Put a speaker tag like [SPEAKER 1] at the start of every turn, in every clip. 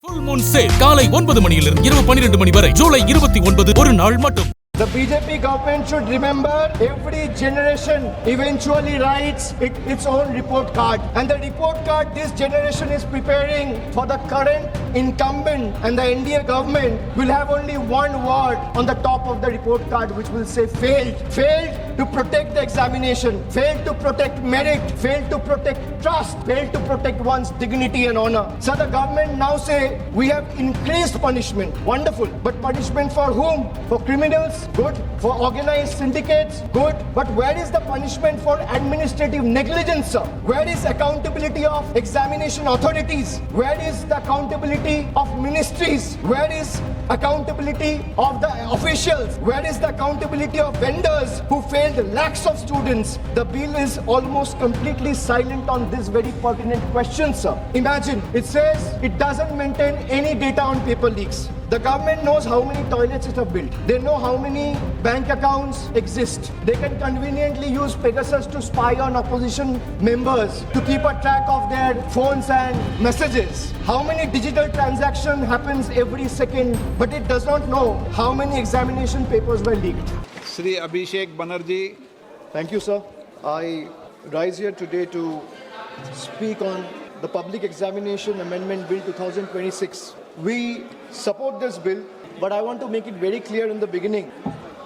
[SPEAKER 1] Full Moon Sale காலை 9 மணியிலிருந்து இரவு 12 மணி வரை ஜூலை 29 ஒரு நாள் மட்டும்.
[SPEAKER 2] The BJP government should remember every generation eventually writes its own report card. And the report card this generation is preparing for the current incumbent and the NDA government will have only one word on the top of the report card which will say failed. Failed to protect the examination, failed to protect merit, failed to protect trust, failed to protect one's dignity and honor. So the government now say we have increased punishment. Wonderful. But punishment for whom? For criminals? Good. For organized syndicates? Good. But where is the punishment for administrative negligence, sir? Where is accountability of examination authorities? Where is the accountability of ministries? Where is accountability of the officials? Where is the accountability of vendors who failed lakhs of students? The bill is almost completely silent on this very pertinent question, sir. Imagine, it says it doesn't maintain any data on paper leaks. The government knows how many toilets it have built. They know how many bank accounts exist. They can conveniently use Pegasus to spy on opposition members, to keep a track of their phones and messages. How many digital transaction happens every second, but it does not know how many examination papers were leaked.
[SPEAKER 3] Shri Abhishek Banerjee.
[SPEAKER 2] Thank you, sir. I rise here today to speak on the Public Examination Amendment Bill 2026. We support this bill, but I want to make it very clear in the beginning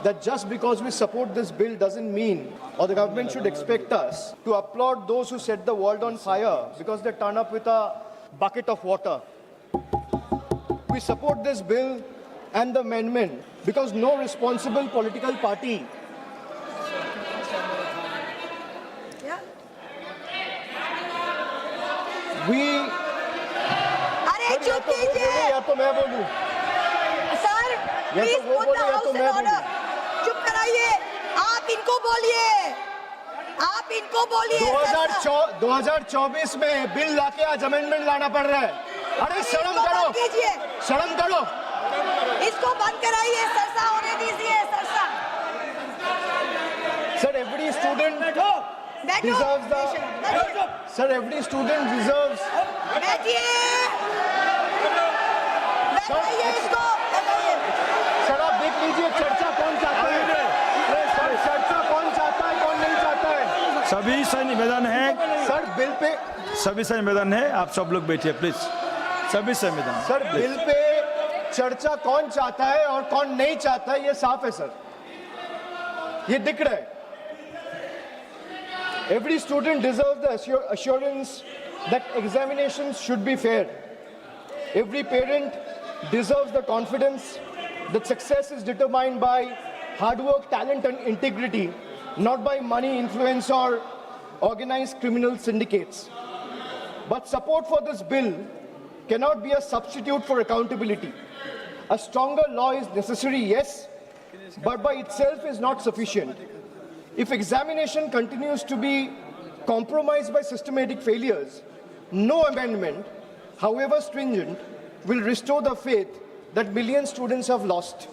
[SPEAKER 2] that just because we support this bill doesn't mean, or the government should expect us to applaud those who set the world on fire because they turn up with a bucket of water. We support this bill and the amendment because no responsible political party
[SPEAKER 4] चुप कीजिए
[SPEAKER 2] या तो मैं बोलूं
[SPEAKER 4] sir please put the house in order चुप कराइए आप इनको बोलिए
[SPEAKER 2] 2024 में बिल लाके आज अमेंडमेंट लाना पड़ रहा है अरे शर्म करो
[SPEAKER 4] इसको बंद कराइए सरसा होने दीजिए सरसा
[SPEAKER 2] sir every student deserves the sir every student deserves
[SPEAKER 4] बैठिए
[SPEAKER 2] सर आप देख लीजिए चर्चा कौन चाहता है चर्चा कौन चाहता है कौन नहीं चाहता है
[SPEAKER 5] सभी से निवेदन है
[SPEAKER 2] सर बिल पे
[SPEAKER 5] सभी से निवेदन है आप सब लोग बैठिए प्लीज सभी से निवेदन
[SPEAKER 2] सर बिल पे चर्चा कौन चाहता है और कौन नहीं चाहता है ये साफ है सर ये दिख रहा है Every student deserves the assurance that examinations should be fair. Every parent deserves the confidence that success is determined by hard work, talent and integrity, not by money, influence or organized criminal syndicates. But support for this bill cannot be a substitute for accountability. A stronger law is necessary, yes, but by itself is not sufficient. If examination continues to be compromised by systematic failures, no amendment, however stringent, will restore the faith that millions of students have lost.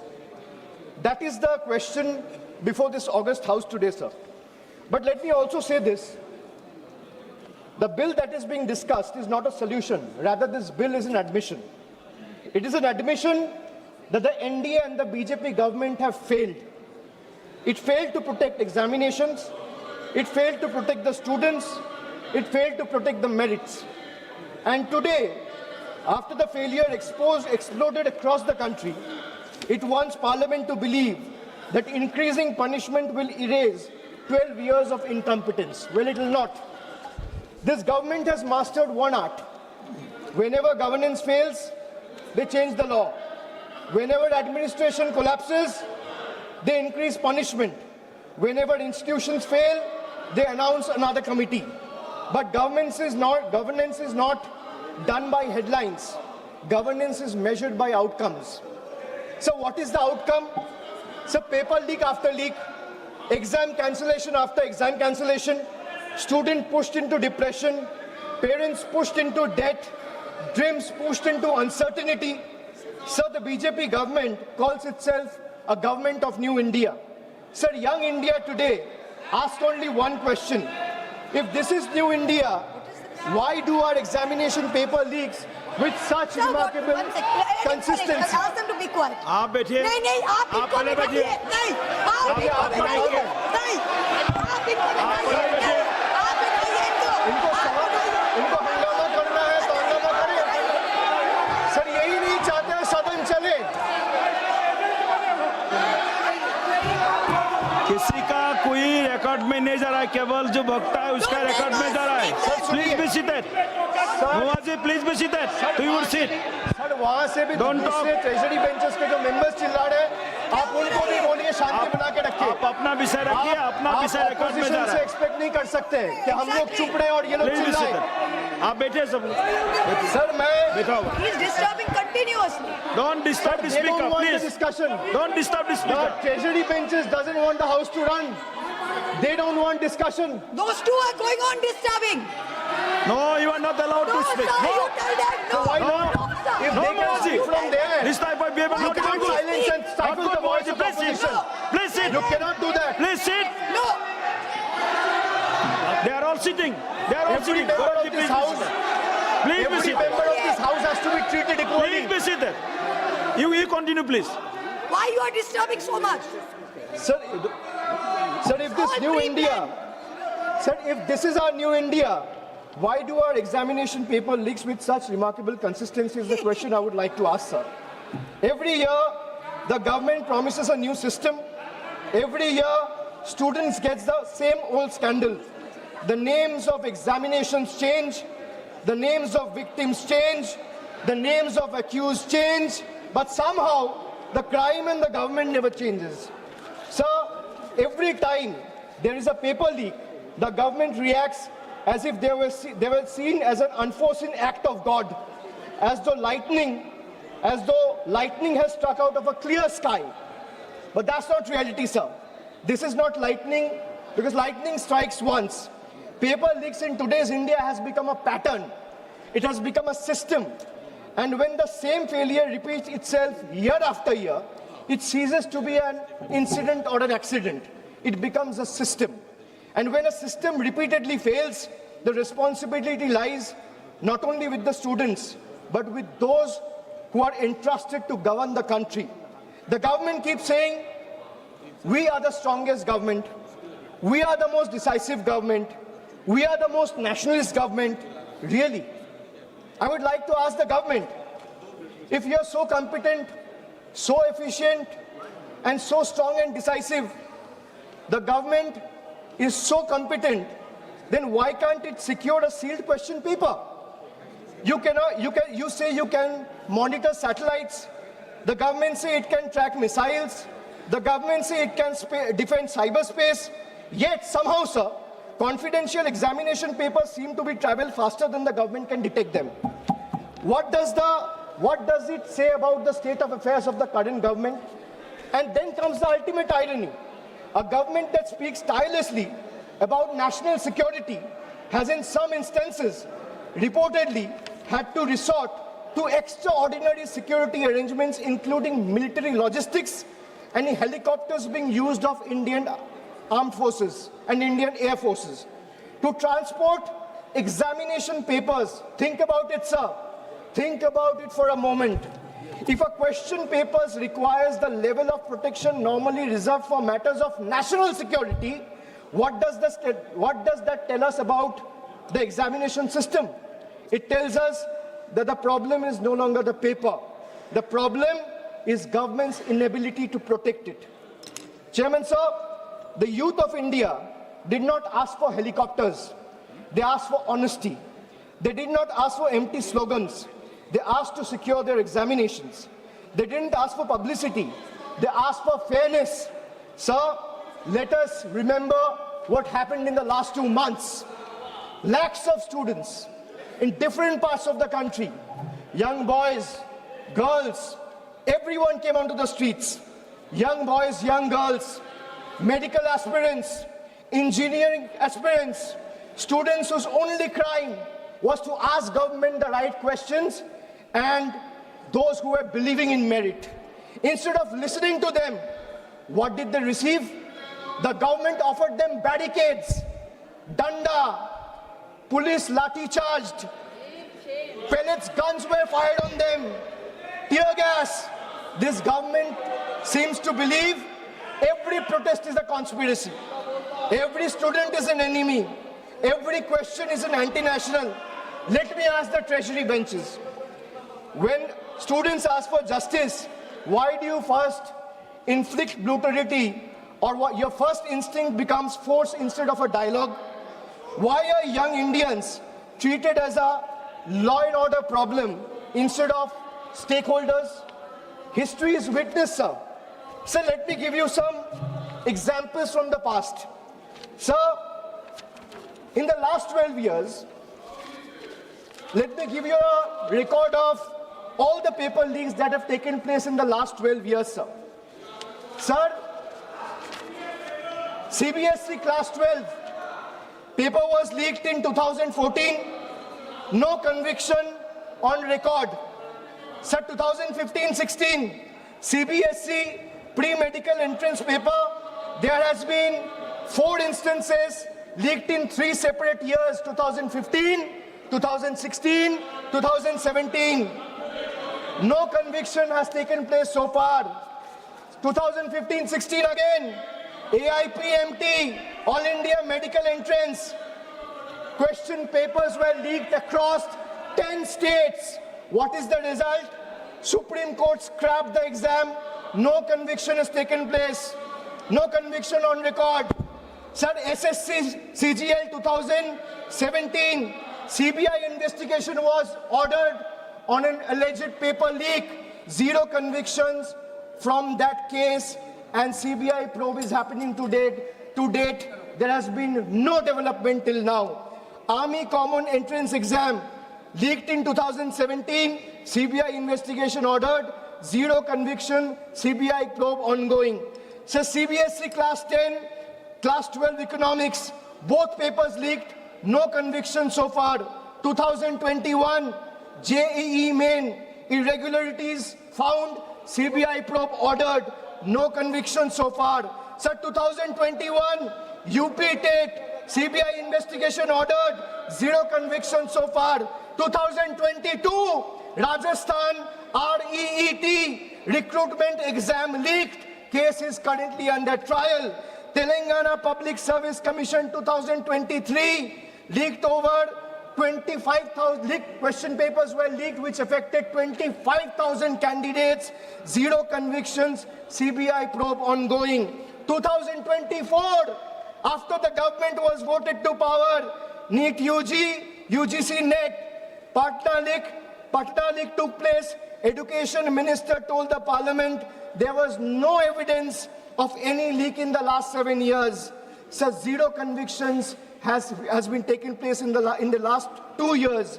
[SPEAKER 2] That is the question before this August House today, sir. But let me also say this. The bill that is being discussed is not a solution. Rather, this bill is an admission. It is an admission that the NDA and the BJP government have failed. It failed to protect examinations. It failed to protect the students. It failed to protect the merits. And today, after the failure exploded across the country, it wants Parliament to believe that increasing punishment will erase 12 years of incompetence. Well, it will not. This government has mastered one art. Whenever governance fails, they change the law. Whenever administration collapses, they increase punishment. Whenever institutions fail, they announce another committee. But governance is not done by headlines. Governance is measured by outcomes. So what is the outcome? So paper leak after leak, exam cancellation after exam cancellation, student pushed into depression, parents pushed into debt, dreams pushed into uncertainty. So the BJP government calls itself a government of new India. Sir, young India today asks only one question. If this is new India, why do our examination paper leaks with such
[SPEAKER 4] Sir,
[SPEAKER 2] remarkable
[SPEAKER 4] one second.
[SPEAKER 2] consistency.
[SPEAKER 4] Ask them to be quiet.
[SPEAKER 5] आप बैठिए
[SPEAKER 4] नहीं नहीं आप
[SPEAKER 5] आप
[SPEAKER 4] इनको
[SPEAKER 5] पहले बैठिए
[SPEAKER 4] नहीं आप इनको
[SPEAKER 2] आप
[SPEAKER 4] बैठाइए
[SPEAKER 2] बैठाइए।
[SPEAKER 4] नहीं आप इनको
[SPEAKER 5] आप पहले
[SPEAKER 4] बैठाइए
[SPEAKER 5] बैठिए।
[SPEAKER 4] आप बैठाइए
[SPEAKER 2] इनको इनको हंगामा करना है तो हंगामा करें। सर यही नहीं चाहते हैं सदन चले।
[SPEAKER 5] किसी का कोई रिकॉर्ड में नहीं जा रहा है, केवल जो भक्ता है उसका रिकॉर्ड में जा रहा है। Please be seated Mahua ji, please be seated to your seat.
[SPEAKER 2] Sir वहां से भी
[SPEAKER 5] Don't
[SPEAKER 2] दूसरे
[SPEAKER 5] talk.
[SPEAKER 2] ट्रेजरी बेंचेस के जो मेंबर्स चिल्ला रहे हैं, आप उनको भी बोलिए शांति बना के रखिए।
[SPEAKER 5] आप अपना विषय रखिए, अपना विषय रिकॉर्ड में जा
[SPEAKER 2] ऑपोजिशन
[SPEAKER 5] रहा
[SPEAKER 2] से
[SPEAKER 5] है।
[SPEAKER 2] एक्सपेक्ट नहीं कर सकते कि हम लोग चुप रहे और ये लोग
[SPEAKER 5] प्लीज बी
[SPEAKER 2] चिल्लाएं।
[SPEAKER 5] सीटेड। आप बैठिए सब लोग।
[SPEAKER 2] सर मैं
[SPEAKER 5] बैठा हुआ।
[SPEAKER 4] He is disturbing continuously.
[SPEAKER 5] Don't disturb the
[SPEAKER 2] they don't
[SPEAKER 5] speaker,
[SPEAKER 2] want the
[SPEAKER 5] please.
[SPEAKER 2] discussion.
[SPEAKER 5] Don't disturb the
[SPEAKER 2] The
[SPEAKER 5] speaker.
[SPEAKER 2] treasury benches doesn't want the house to run. They don't want discussion.
[SPEAKER 4] Those two are going on disturbing.
[SPEAKER 5] No, you are not allowed
[SPEAKER 4] No,
[SPEAKER 5] to
[SPEAKER 4] sir,
[SPEAKER 5] speak.
[SPEAKER 4] you tell them no.
[SPEAKER 2] So why
[SPEAKER 5] No.
[SPEAKER 2] not?
[SPEAKER 4] sir.
[SPEAKER 2] If
[SPEAKER 5] No,
[SPEAKER 2] they can
[SPEAKER 5] Mohaji.
[SPEAKER 2] speak from there,
[SPEAKER 5] This type of behavior
[SPEAKER 2] you
[SPEAKER 5] not
[SPEAKER 2] cannot
[SPEAKER 5] good.
[SPEAKER 2] silence and
[SPEAKER 5] Not
[SPEAKER 2] stifle
[SPEAKER 5] good,
[SPEAKER 2] the voice
[SPEAKER 5] Mohaji.
[SPEAKER 2] of
[SPEAKER 5] Please sit.
[SPEAKER 2] opposition.
[SPEAKER 5] Please sit.
[SPEAKER 2] You cannot do that.
[SPEAKER 5] Please sit.
[SPEAKER 4] No.
[SPEAKER 5] They are all sitting. They are all
[SPEAKER 2] Every
[SPEAKER 5] sitting.
[SPEAKER 2] member
[SPEAKER 5] Mohaji,
[SPEAKER 2] of
[SPEAKER 5] please
[SPEAKER 2] this
[SPEAKER 5] be
[SPEAKER 2] house,
[SPEAKER 5] seated. Please be
[SPEAKER 2] every
[SPEAKER 5] seated.
[SPEAKER 2] member of this house has to be treated equally.
[SPEAKER 5] Please be seated. You continue, please.
[SPEAKER 4] Why you are disturbing so much?
[SPEAKER 2] Sir, if this
[SPEAKER 4] All
[SPEAKER 2] new
[SPEAKER 4] free
[SPEAKER 2] India, sir, if this is our new India, why do our examination paper leaks with such remarkable consistency is the question I would like to ask, sir. Every year, the government promises a new system. Every year, students get the same old scandal. The names of examinations change, the names of victims change, the names of accused change, but somehow the crime and the government never changes. Sir, every time there is a paper leak, the government reacts as if they were seen as an unforeseen act of God, as though lightning has struck out of a clear sky. But that's not reality, sir. This is not lightning, because lightning strikes once. Paper leaks in today's India has become a pattern. It has become a system. And when the same failure repeats itself year after year, it ceases to be an incident or an accident. It becomes a system. And when a system repeatedly fails, the responsibility lies not only with the students, but with those who are entrusted to govern the country. The government keeps saying, we are the strongest government, we are the most decisive government, we are the most nationalist government. Really? I would like to ask the government, if you're so competent, so efficient, and so strong and decisive, the government is so competent, then why can't it secure a sealed question paper? You say you can monitor satellites. The government say it can track missiles. The government say it can defend cyberspace. Yet somehow, sir, confidential examination papers seem to be travel faster than the government can detect them. What does it say about the state of affairs of the current government? And then comes the ultimate irony. A government that speaks tirelessly about national security has in some instances reportedly had to resort to extraordinary security arrangements, including military logistics and helicopters being used of Indian armed forces and Indian air forces to transport examination papers. Think about it, sir. Think about it for a moment. If a question paper requires the level of protection normally reserved for matters of national security, what does that tell us about the examination system? It tells us that the problem is no longer the paper. The problem is government's inability to protect it. Chairman, sir, the youth of India did not ask for helicopters. They asked for honesty. They did not ask for empty slogans. They asked to secure their examinations. They didn't ask for publicity. They asked for fairness. Sir, let us remember what happened in the last 2 months. Lakhs of students in different parts of the country, young boys, girls, everyone came onto the streets. Young boys, young girls, medical aspirants, engineering aspirants, students whose only crime was to ask government the right questions, and those who were believing in merit. Instead of listening to them, what did they receive? The government offered them barricades, danda, police lathi charged, Pellets, guns were fired on them. Tear gas. This government seems to believe every protest is a conspiracy. Every student is an enemy. Every question is an anti-national. Let me ask the treasury benches. When students ask for justice, why do you first inflict brutality, or what your first instinct becomes force instead of a dialogue? Why are young Indians treated as a law and order problem instead of stakeholders? History is witness, sir. Sir, let me give you some examples from the past. Sir, in the last 12 years, let me give you a record of all the paper leaks that have taken place in the last 12 years, sir. Sir, CBSE class 12 paper was leaked in 2014, no conviction on record. Sir, 2015-16, CBSE pre-medical entrance paper, there has been 4 instances leaked in 3 separate years, 2015, 2016, 2017. No conviction has taken place so far. 2015-16 again, AIPMT, All India Medical Entrance. Question papers were leaked across 10 states. What is the result? Supreme Court scrapped the exam. No conviction has taken place. No conviction on record. Sir, SSC CGL 2017, CBI investigation was ordered on an alleged paper leak. 0 convictions from that case, and CBI probe is happening to date. To date, there has been no development till now. Army Common Entrance Exam leaked in 2017, CBI investigation ordered, 0 conviction, CBI probe ongoing. So CBSE class 10, class 12 economics, both papers leaked, no conviction so far. 2021, JEE main, irregularities found, CBI probe ordered, no conviction so far. So 2021, UP TET, CBI investigation ordered, 0 conviction so far. 2022, Rajasthan REET recruitment exam leaked, case is currently under trial. Telangana Public Service Commission 2023 leaked over 25,000 question papers were leaked which affected 25,000 candidates, 0 convictions, CBI probe ongoing. 2024, after the government was voted to power, NEET UG, UGC NET, Patna leak took place. Education Minister told the Parliament there was no evidence of any leak in the last 7 years. So 0 convictions has been taken place in the last 2 years.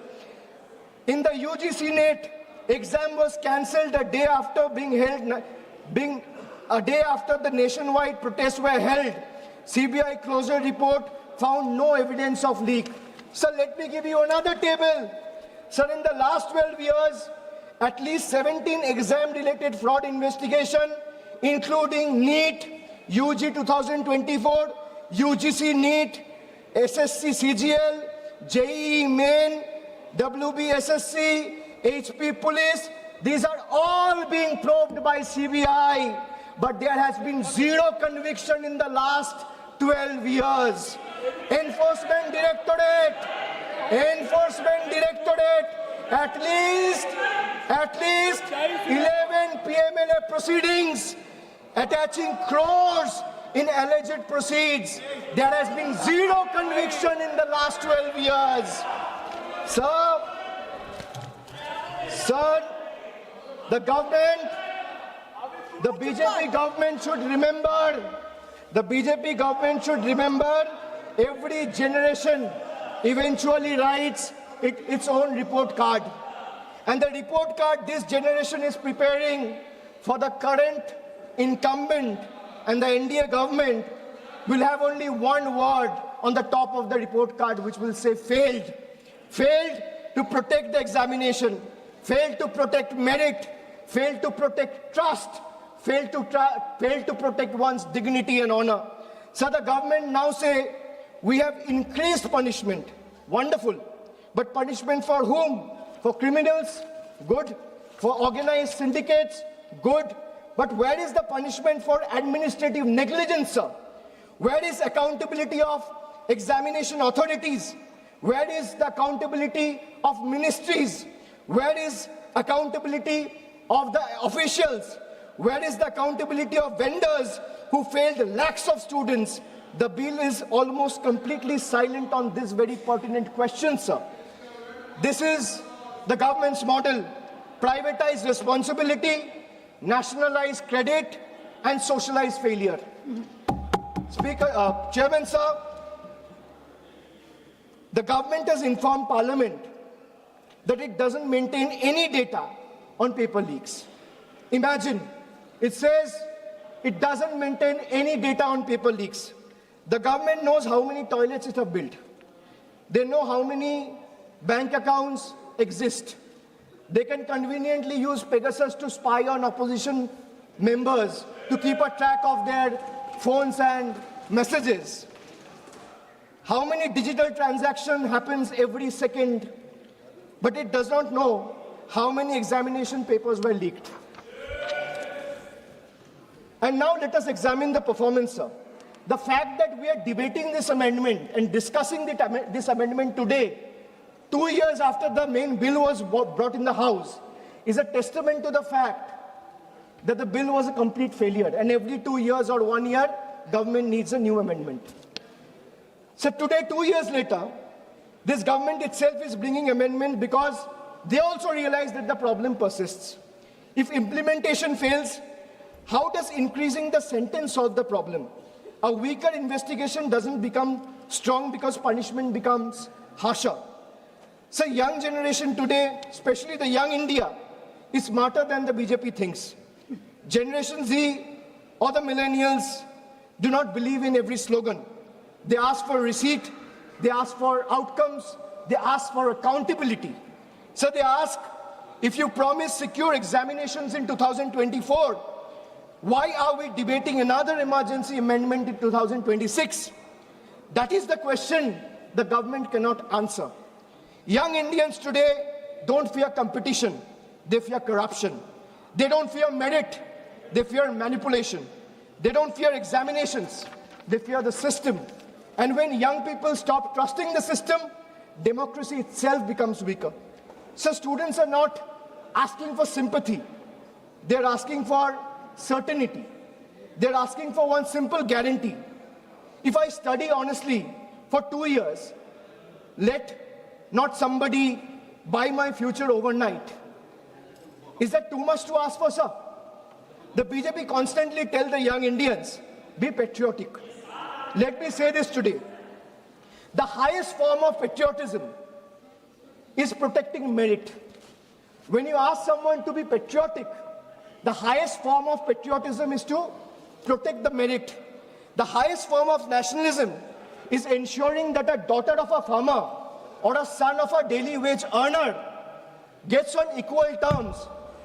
[SPEAKER 2] In the UGC NET, exam was cancelled a day after a day after the nationwide protests were held. CBI closure report found no evidence of leak. So let me give you another table. Sir, in the last 12 years, at least 17 exam-related fraud investigation, including NEET, UG 2024, UGC NEET, SSC CGL, JEE Main, WBSSC, HP Police. These are all being probed by CBI, but there has been 0 conviction in the last 12 years. Enforcement Directorate, at least 11 PMLA proceedings attaching crores in alleged proceeds. There has been 0 conviction in the last 12 years. Sir, the BJP government should remember, every generation eventually writes its own report card. And the report card this generation is preparing for the current incumbent and the NDA government will have only one word on the top of the report card, which will say failed. Failed to protect the examination, failed to protect merit, failed to protect trust, failed to protect one's dignity and honor. So the government now say, we have increased punishment. Wonderful. But punishment for whom? For criminals, good. For organized syndicates, good. But where is the punishment for administrative negligence, sir? Where is accountability of examination authorities? Where is the accountability of ministries? Where is accountability of the officials? Where is the accountability of vendors who failed lakhs of students? The bill is almost completely silent on this very pertinent question, sir. This is the government's model: privatize responsibility, nationalize credit, and socialize failure. Chairman, sir, the government has informed Parliament that it doesn't maintain any data on paper leaks. Imagine, it says it doesn't maintain any data on paper leaks. The government knows how many toilets it has built. They know how many bank accounts exist. They can conveniently use Pegasus to spy on opposition members, to keep a track of their phones and messages. How many digital transactions happens every second, but it does not know how many examination papers were leaked. And now let us examine the performance, sir. The fact that we are debating this amendment and discussing this amendment today, 2 years after the main bill was brought in the House, is a testament to the fact that the bill was a complete failure, and every 2 years or 1 year, government needs a new amendment. So today, 2 years later, this government itself is bringing amendment because they also realize that the problem persists. If implementation fails, how does increasing the sentence solve the problem? A weaker investigation doesn't become strong because punishment becomes harsher. So young generation today, especially the young India, is smarter than the BJP thinks. Generation Z or the millennials do not believe in every slogan. They ask for receipt, they ask for outcomes, they ask for accountability. So they ask, if you promise secure examinations in 2024, why are we debating another emergency amendment in 2026? That is the question the government cannot answer. Young Indians today don't fear competition, they fear corruption. They don't fear merit, they fear manipulation. They don't fear examinations, they fear the system. And when young people stop trusting the system, democracy itself becomes weaker. So students are not asking for sympathy, they're asking for certainty. They're asking for one simple guarantee. If I study honestly for 2 years, let not somebody buy my future overnight. Is that too much to ask for, sir? The BJP constantly tell the young Indians, be patriotic. Let me say this today. The highest form of patriotism is protecting merit. When you ask someone to be patriotic, the highest form of patriotism is to protect the merit. The highest form of nationalism is ensuring that a daughter of a farmer or a son of a daily wage earner gets on equal terms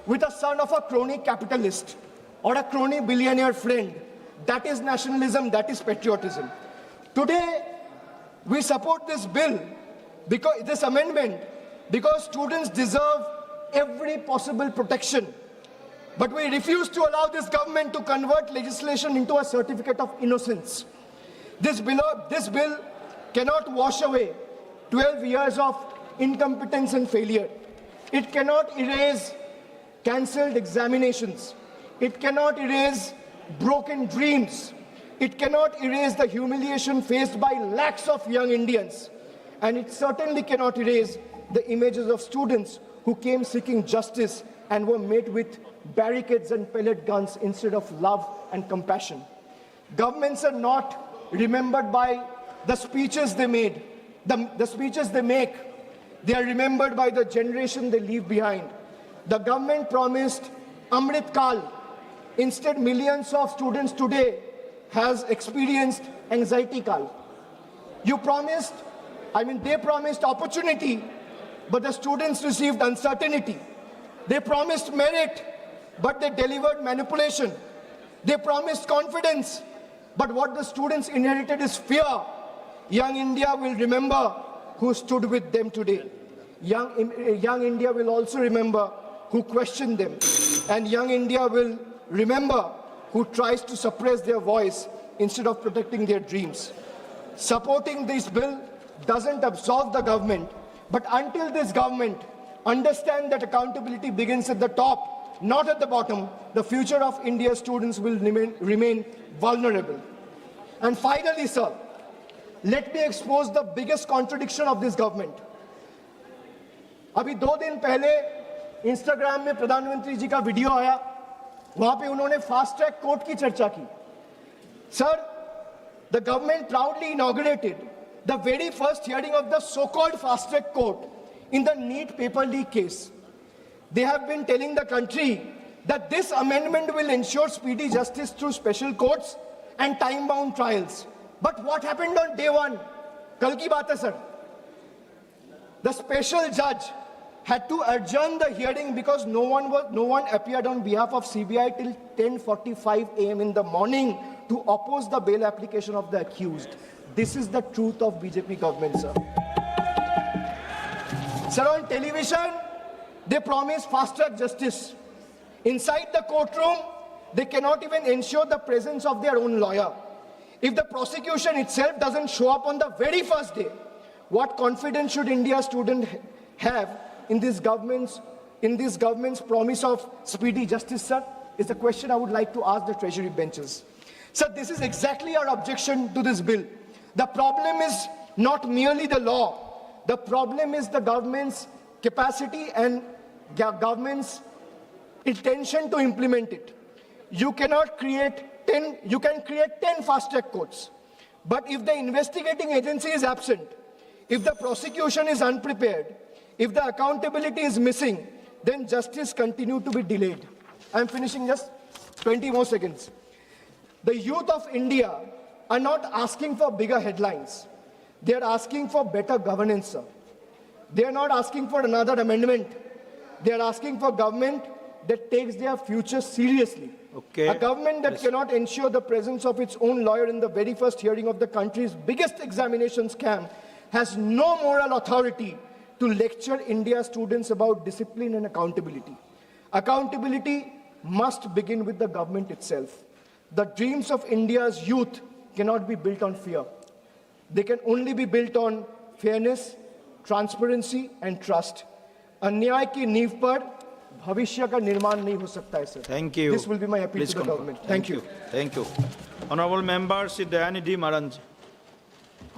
[SPEAKER 2] with a son of a crony capitalist or a crony billionaire friend. That is nationalism, that is patriotism. Today, we support this bill, because this amendment, because students deserve every possible protection. But we refuse to allow this government to convert legislation into a certificate of innocence. This bill cannot wash away 12 years of incompetence and failure. It cannot erase cancelled examinations. It cannot erase broken dreams. It cannot erase the humiliation faced by lakhs of young Indians. And it certainly cannot erase the images of students who came seeking justice and were met with barricades and pellet guns instead of love and compassion. Governments are not remembered by the speeches they made, the speeches they make. They are remembered by the generation they leave behind. The government promised Amrit Kal. Instead, millions of students today has experienced anxiety Kal. They promised opportunity, but the students received uncertainty. They promised merit, but they delivered manipulation. They promised confidence, but what the students inherited is fear. Young India will remember who stood with them today. Young India will also remember who questioned them. And young India will remember who tries to suppress their voice instead of protecting their dreams. Supporting this bill doesn't absolve the government, but until this government understands that accountability begins at the top, not at the bottom, the future of India's students will remain vulnerable. And finally, sir, let me expose the biggest contradiction of this government. अभी 2 दिन पहले Instagram में प्रधानमंत्री जी का video आया, वहां पे उन्होंने फास्ट ट्रैक कोर्ट की चर्चा की. Sir, the government proudly inaugurated the very first hearing of the so-called fast track court in the NEET paper leak case. They have been telling the country that this amendment will ensure speedy justice through special courts and time-bound trials. But what happened on day one? Kal ki baat hai, sir. The special judge had to adjourn the hearing because no one appeared on behalf of CBI till 10:45 a.m. in the morning to oppose the bail application of the accused. This is the truth of BJP government, sir. Sir, on television, they promise fast-track justice. Inside the courtroom, they cannot even ensure the presence of their own lawyer. If the prosecution itself doesn't show up on the very first day, what confidence should India's student have in this government's promise of speedy justice, sir? Is the question I would like to ask the Treasury benches. Sir, this is exactly our objection to this bill. The problem is not merely the law. The problem is the government's capacity and government's intention to implement it. You can create 10 fast-track courts. But if the investigating agency is absent, if the prosecution is unprepared, if the accountability is missing, then justice continues to be delayed. I'm finishing just 20 more seconds. The youth of India are not asking for bigger headlines. They are asking for better governance, sir. They are not asking for another amendment. They are asking for government that takes their future seriously.
[SPEAKER 5] Okay.
[SPEAKER 2] A government that cannot ensure the presence of its own lawyer in the very first hearing of the country's biggest examination scam has no moral authority to lecture India's students about discipline and accountability. Accountability must begin with the government itself. The dreams of India's youth cannot be built on fear. They can only be built on fairness, transparency and trust. अन्याय की नींव पर भविष्य का निर्माण नहीं हो सकता है, sir.
[SPEAKER 5] Thank you.
[SPEAKER 2] This will be my appeal
[SPEAKER 5] Please
[SPEAKER 2] to the
[SPEAKER 5] conclude.
[SPEAKER 2] government. Thank you.
[SPEAKER 5] Thank you. Honorable Member Shri Dayanidhi Maranji.